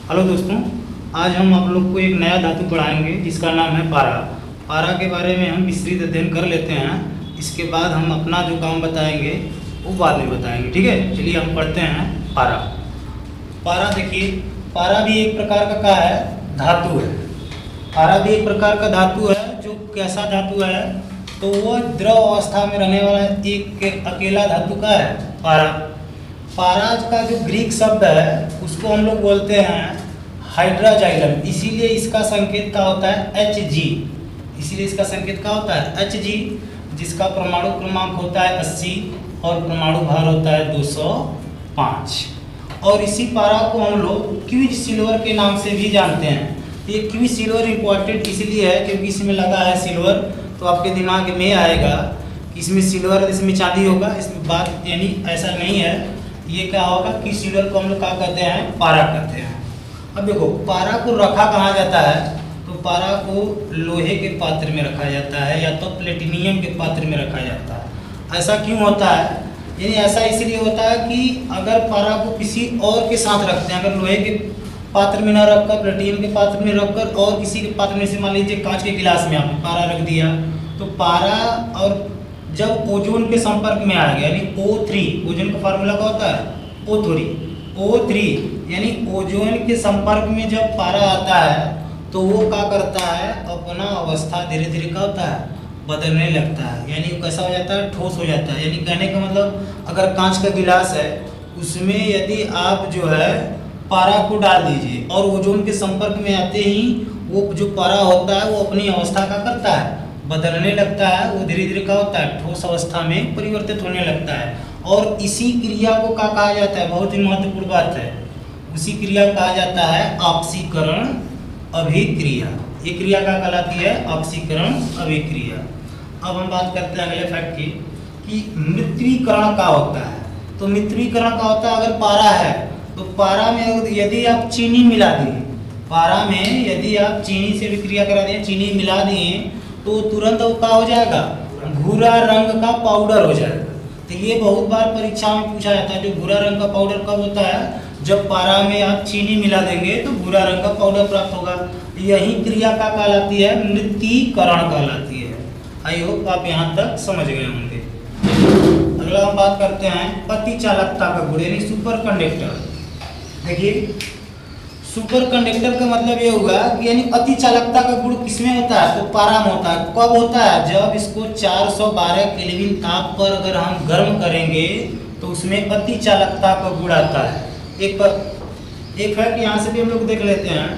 Hello दोस्तों, आज हम आप लोग को एक नया धातु पढ़ाएंगे जिसका नाम है पारा। पारा के बारे में हम विस्तृत अध्ययन कर लेते हैं, इसके बाद हम अपना जो काम बताएंगे वो बाद में बताएंगे। ठीक है, चलिए हम पढ़ते हैं पारा। पारा देखिए, पारा भी एक प्रकार का है, धातु है। पारा भी एक प्रकार का धातु है। जो कैसा धातु है तो वह द्रव अवस्था में रहने वाला एक अकेला धातु का है पारा। पारा का जो ग्रीक शब्द है उसको हम लोग बोलते हैं हाइड्राजाइलम, इसीलिए इसका संकेत क्या होता है Hg। इसीलिए इसका संकेत क्या होता है Hg, जिसका परमाणु क्रमांक होता है 80 और परमाणु भार होता है 205। और इसी पारा को हम लोग क्विज सिल्वर के नाम से भी जानते हैं। ये क्विज सिल्वर इम्पोर्टेंट इसलिए है क्योंकि इसमें लगा है सिल्वर, तो आपके दिमाग में आएगा कि इसमें सिल्वर, इसमें चांदी होगा। इसमें बात यानी ऐसा नहीं है। ये क्या होगा कि सिल्वर को हम लोग क्या कहते हैं, पारा कहते हैं। अब देखो, पारा को रखा कहाँ जाता है तो पारा को लोहे के पात्र में रखा जाता है या तो प्लेटिनियम के पात्र में रखा जाता है। ऐसा क्यों होता है? यानी ऐसा इसलिए होता है कि अगर पारा को किसी और के साथ रखते हैं, अगर लोहे के पात्र में न रखकर प्लेटिनियम के पात्र में रखकर और किसी के पात्र में से मान लीजिए कांच के गिलास में आपने पारा रख दिया, तो पारा और जब ओजोन के संपर्क में आ गया यानी O3, ओजोन का फार्मूला क्या होता है O3, यानी ओजोन के संपर्क में जब पारा आता है तो वो क्या करता है, अपना अवस्था धीरे धीरे क्या होता है, बदलने लगता है। यानी वो कैसा हो जाता है, ठोस हो जाता है। यानी कहने का मतलब अगर कांच का गिलास है उसमें यदि आप जो है पारा को डाल दीजिए और ओजोन के संपर्क में आते ही वो जो पारा होता है वो अपनी अवस्था का करता है, बदलने लगता है। वो धीरे धीरे क्या होता है, ठोस अवस्था में परिवर्तित होने लगता है। और इसी क्रिया को क्या कहा जाता है, बहुत ही महत्वपूर्ण बात है, उसी क्रिया को कहा जाता है ऑक्सीकरण अभिक्रिया। ये क्रिया क्या कहलाती है, ऑक्सीकरण अभिक्रिया। अब हम बात करते हैं अगले फैक्ट की कि मृत्वीकरण क्या होता है। तो मृत्वीकरण क्या होता है, अगर पारा है तो पारा में यदि आप चीनी मिला दिए, पारा में यदि आप चीनी से विक्रिया करा दिए, चीनी मिला दिए तो तुरंत वो क्या हो जाएगा, भूरा रंग का पाउडर हो जाएगा। तो ये बहुत बार परीक्षा में पूछा जाता है, जो भूरा रंग का पाउडर कब होता है, जब पारा में आप चीनी मिला देंगे तो भूरा रंग का पाउडर प्राप्त होगा। यही क्रिया क्या कहलाती है, मृत्वीकरण कहलाती है। आई होप आप यहाँ तक समझ गए होंगे। अगला हम बात करते हैं अतिचालकता का गुण यानी सुपर कंडक्टर। देखिए, सुपर कंडक्टर का मतलब ये होगा कि यानी अति चालकता का गुण किसमें होता है, तो पारा में होता है। कब होता है, जब इसको 412 केल्विन ताप पर अगर हम गर्म करेंगे तो उसमें अति चालकता का गुण आता है। एक फैक्ट यहाँ से भी हम लोग देख लेते हैं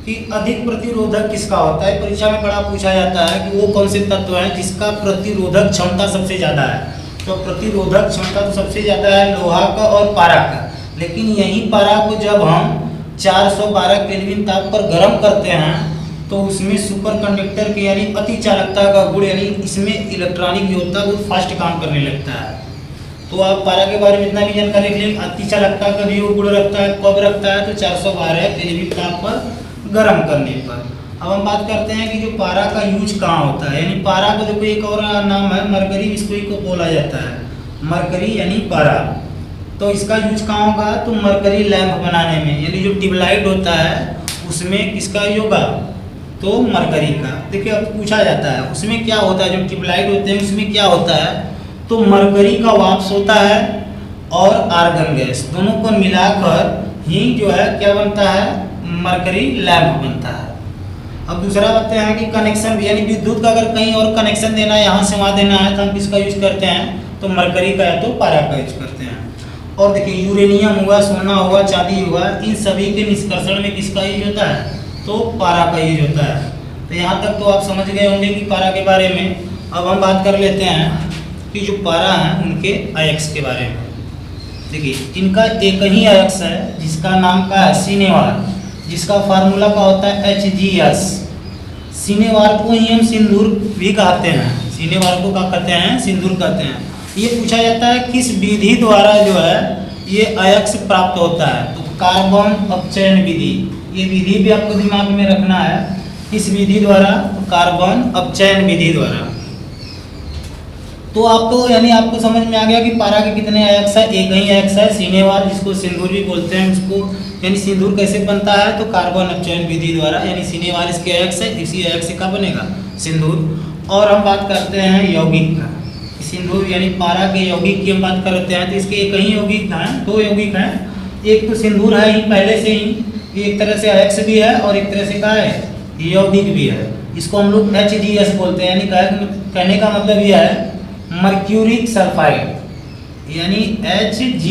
कि अधिक प्रतिरोधक किसका होता है। परीक्षा में बड़ा पूछा जाता है कि वो कौन से तत्व है जिसका प्रतिरोधक क्षमता सबसे ज़्यादा है। तो प्रतिरोधक क्षमता तो सबसे ज़्यादा है लोहा का और पारा का, लेकिन यही पारा को जब हम 412 केल्विन ताप पर गर्म करते हैं तो उसमें सुपर कंडक्टर के यानी अति चालकता का गुण यानी इसमें इलेक्ट्रॉनिक जो होता है वो फास्ट काम करने लगता है। तो आप पारा के बारे में इतना भी जानकारी रख लें, अति चालकता का भी वो गुण रखता है। कब रखता है, तो 412 केल्विन ताप पर गर्म करने पर। अब हम बात करते हैं कि जो पारा का यूज कहाँ होता है। यानी पारा का जो एक और नाम है मरकरी, इसको ही को बोला जाता है मरकरी यानी पारा। तो इसका यूज कहाँ होगा, तो मरकरी लैंप बनाने में, यानी जो ट्यूबलाइट होता है उसमें किसका यूज होगा, तो मरकरी का। देखिए, अब पूछा जाता है उसमें क्या होता है, जो ट्यूबलाइट होते हैं उसमें क्या होता है, तो मरकरी का वाष्प होता है और आर्गन गैस, दोनों को मिलाकर ही जो है क्या बनता है, मरकरी लैंप बनता है। अब दूसरा बताते हैं कि कनेक्शन, यानी विद्युत का अगर कहीं और कनेक्शन देना है, यहाँ से वहाँ देना है, तो हम किसका यूज करते हैं, तो मरकरी का या तो पारा का यूज करते हैं। और देखिए, यूरेनियम हुआ, सोना हुआ, चांदी हुआ, इन सभी के निष्कर्षण में किसका यूज होता है, तो पारा का यूज होता है। तो यहाँ तक तो आप समझ गए होंगे कि पारा के बारे में। अब हम बात कर लेते हैं कि जो पारा हैं उनके अयस्क के बारे में। देखिए, इनका एक ही अयस्क है जिसका नाम का है सिनेवार, जिसका फार्मूला का होता है Hgs। सिनेवार को ही हम सिंदूर भी कहते हैं, सिनेवार को क्या कहते हैं, सिंदूर कहते हैं। ये पूछा जाता है किस विधि द्वारा जो है ये अयस्क प्राप्त होता है, तो कार्बन अपचयन विधि। ये विधि भी आपको दिमाग में रखना है, किस विधि द्वारा, तो कार्बन अपचयन विधि द्वारा। तो आपको यानी समझ में आ गया कि पारा के कितने अयस्क है, एक ही अयस्क है सिनेवार, जिसको सिंदूर भी बोलते हैं, उसको यानी सिंदूर कैसे बनता है, तो कार्बन अपचयन विधि द्वारा, यानी CNA के अयस्क से, इसी अयस्क से क्या बनेगा, सिंदूर। और हम बात करते हैं यौगिक का, सिंदूर यानी पारा के यौगिक की हम बात करते हैं, तो इसके कई यौगिक हैं, 2 यौगिक हैं। एक तो सिंदूर है ही पहले से ही, ये एक तरह से अयस्क भी है और एक तरह से क्या है, यौगिक भी है। इसको हम लोग HGS बोलते हैं, यानी कहने का मतलब यह है मर्क्यूरिक सल्फाइड, यानी Hg,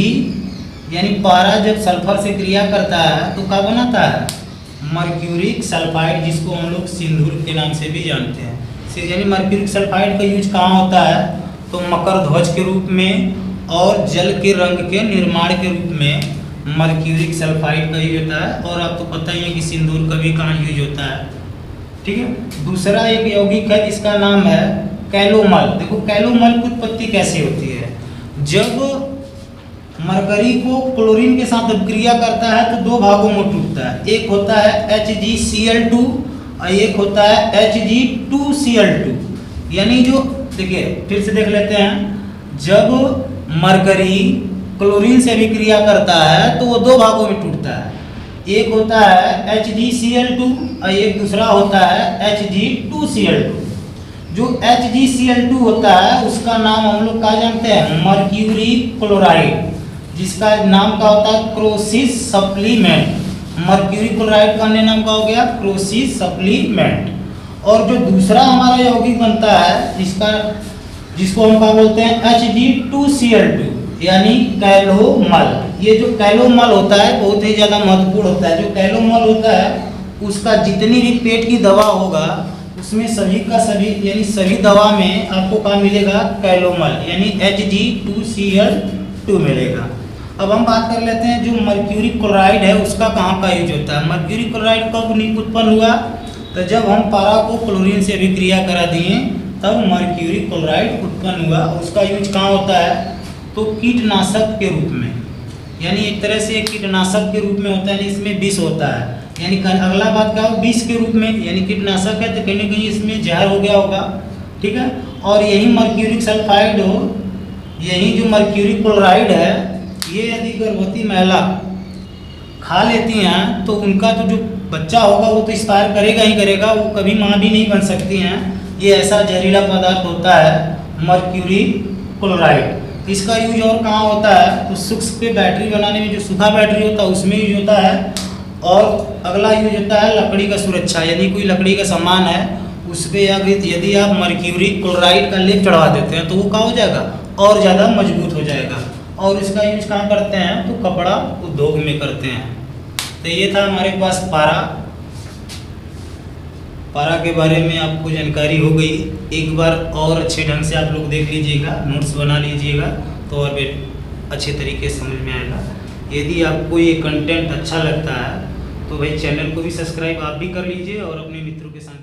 यानी पारा जब सल्फर से क्रिया करता है तो क्या बनाता है, मर्क्यूरिक सल्फाइड, जिसको हम लोग सिंदूर के नाम से भी जानते हैं। यानी मर्क्यूरिक सल्फाइड का यूज कहाँ होता है, तो मकर ध्वज के रूप में और जल के रंग के निर्माण के रूप में मर्क्यूरिक सल्फाइड का यूज होता है। और आपको पता ही है कि सिंदूर का भी कहाँ यूज होता है, ठीक है। दूसरा एक यौगिक है जिसका नाम है कैलोमल। देखो कैलोमल की उत्पत्ति कैसे होती है, जब मरकरी को क्लोरीन के साथ अपक्रिया करता है तो 2 भागों में टूटता है, एक होता है HgCl2 और एक होता है Hg2Cl2। यानी जो देखिए फिर से देख लेते हैं, जब मरकरी क्लोरीन से अभिक्रिया करता है तो वो 2 भागों में टूटता है, एक होता है HgCl2 और एक दूसरा होता है Hg2Cl2। जो HgCl2 होता है उसका नाम हम लोग क्या जानते हैं, मर्क्यूरी क्लोराइड, जिसका नाम का होता है क्रोसिस सप्लीमेंट। मर्क्यूरी क्लोराइड का अन्य नाम का हो गया क्रोसिस सप्लीमेंट। और जो दूसरा हमारा यौगिक बनता है जिसको हम क्या बोलते हैं, Hg2Cl2, यानी कैलोमल। ये जो कैलोमल होता है बहुत ही ज़्यादा महत्वपूर्ण होता है। जो कैलोमल होता है उसका जितनी भी पेट की दवा होगा उसमें सभी का सभी, यानी सभी दवा में आपको क्या मिलेगा, कैलोमल, यानी Hg2Cl2 मिलेगा। अब हम बात कर लेते हैं जो मर्क्यूरी क्लोराइड है उसका कहाँ का यूज होता है। मर्क्यूरी क्लोराइड कब उत्पन्न हुआ, तो जब हम पारा को क्लोरीन से अभिक्रिया करा दिए तब मर्क्यूरी क्लोराइड उत्पन्न हुआ। उसका यूज कहाँ होता है, तो कीटनाशक के रूप में, यानी एक तरह से कीटनाशक के रूप में होता है, इसमें विष होता है। यानी अगला बात क्या हो, विष के रूप में, यानी कीटनाशक है तो कहीं ना कहीं इसमें जहर हो गया होगा, ठीक है। और यही मर्क्यूरिक सल्फाइड हो, यही जो मर्क्यूरी क्लोराइड है, ये यदि गर्भवती महिला खा लेती हैं तो उनका तो जो बच्चा होगा वो तो एक्सपायर करेगा ही करेगा, वो कभी माँ भी नहीं बन सकती हैं। ये ऐसा जहरीला पदार्थ होता है मर्क्यूरी क्लोराइड। इसका यूज और कहाँ होता है, तो सूक्ष्म पे बैटरी बनाने में, जो सूखा बैटरी होता है उसमें यूज होता है। और अगला यूज होता है लकड़ी का सुरक्षा, यदि कोई लकड़ी का सामान है उस पर यदि आप मर्क्यूरी क्लोराइड का लेप चढ़वा देते हैं तो वो क्या हो जाएगा, और ज़्यादा मजबूत हो जाएगा। और इसका यूज कहाँ करते हैं, तो कपड़ा उद्योग में करते हैं। तो ये था हमारे पास पारा के बारे में आपको जानकारी हो गई। एक बार और अच्छे ढंग से आप लोग देख लीजिएगा, नोट्स बना लीजिएगा तो और भी अच्छे तरीके से समझ में आएगा। यदि आपको ये कंटेंट अच्छा लगता है तो भाई चैनल को भी सब्सक्राइब आप भी कर लीजिए और अपने मित्रों के साथ